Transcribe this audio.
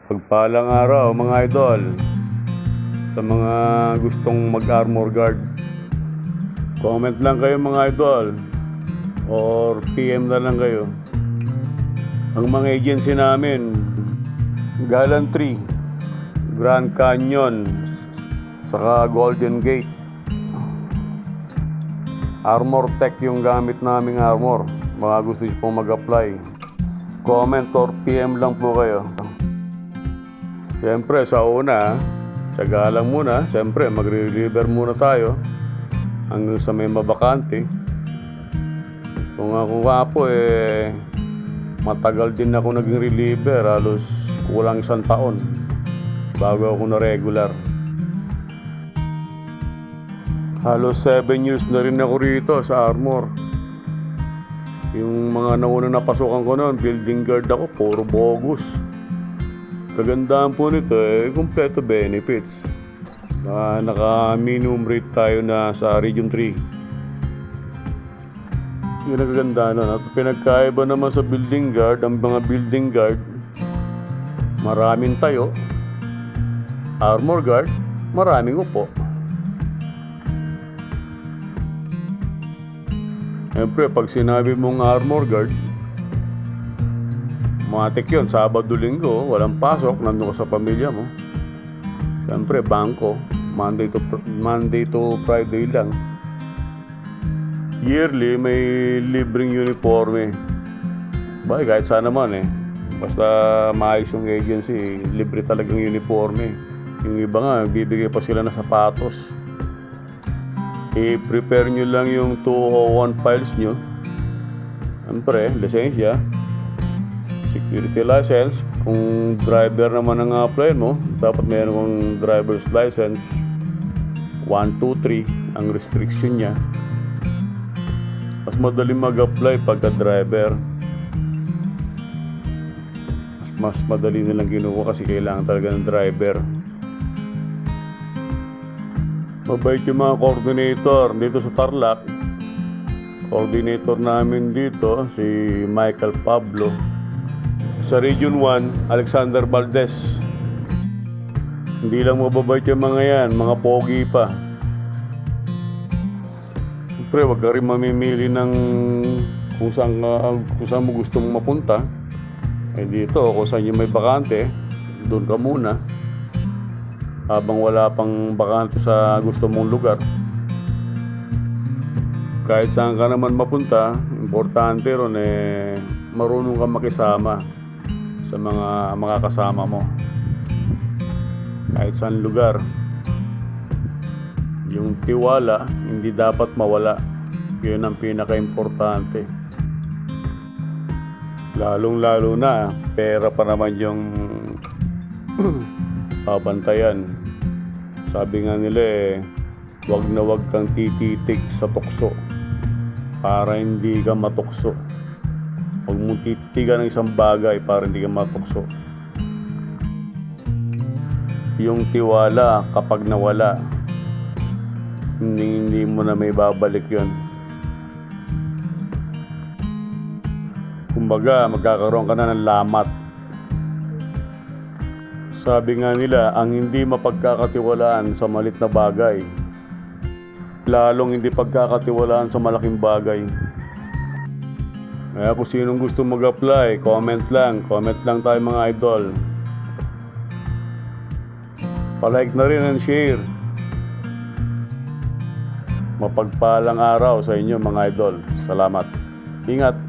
Pagpalang araw mga idol, sa mga gustong mag-armor guard, comment lang kayo mga idol or PM na lang kayo. Ang mga agency namin, Gallantry, Grand Canyon, saka Golden Gate. Armor Tech yung gamit naming armor. Mga gusto nyo pong mag-apply, comment or PM lang po kayo. Siyempre sa una, tiyaga lang muna. Siyempre magre-reliever muna tayo hanggang sa may mabakante. Kung ako nga po matagal din ako naging reliever. Halos kulang 1 taon bago ako na regular. Halos 7 years na rin ako rito sa armor. Yung mga naunang napasukan ko noon, building guard ako, puro bogus. Kagandahan po nito kumpleto benefits. Naka-minimum rate tayo na sa Region 3. Yung nagaganda nun. At pinagkaiba naman sa building guard, ang mga building guard, maraming tayo. Armor guard, maraming upo. Siyempre, pag sinabi mong armor guard, matik yun, Sabado, Linggo, walang pasok, nandun ka sa pamilya mo. Siyempre, bangko, Monday to Friday lang. Yearly, may libreng uniforme. Bakit kahit saan naman basta maayos yung agency, libre talagang uniforme. Yung iba nga, bibigay pa sila ng sapatos. I-prepare nyo lang yung 201 files nyo. Siyempre, lisensya, security license. Kung driver naman ang apply mo, dapat meron kang driver's license 1, 2, 3 ang restriction niya. Mas madali mag-apply pagka driver. Mas madali nilang kinuha kasi kailangan talaga ng driver. Mabait yung mga coordinator dito sa Tarlac. Coordinator namin dito si Michael Pablo. Sa Region 1, Alexander Valdez. Hindi lang mababait yung mga yan, mga pogi pa. Siyempre, wag ka rin mamimili ng kung saan mo gusto mong mapunta. Dito, kung saan yung may bakante, doon ka muna. Habang wala pang bakante sa gusto mong lugar. Kahit saan ka naman mapunta, importante ron marunong ka makisama sa mga kasama mo. Kahit saan lugar. Yung tiwala, hindi dapat mawala. Yun ang pinaka-importante. Lalong-lalo na, pera pa naman yung pabantayan. Sabi nga nila wag na wag kang tititig sa tukso para hindi ka matukso. Huwag mong tititigan ng isang bagay para hindi ka matukso. Yung tiwala kapag nawala, hindi mo na may babalik yon. Kumbaga, magkakaroon ka na ng lamat. Sabi nga nila, ang hindi mapagkakatiwalaan sa malit na bagay, lalong hindi pagkakatiwalaan sa malaking bagay. Kaya kung sinong gusto mag-apply, comment lang tayo mga idol. Palike na rin and share. Mapagpalang araw sa inyo mga idol. Salamat. Ingat.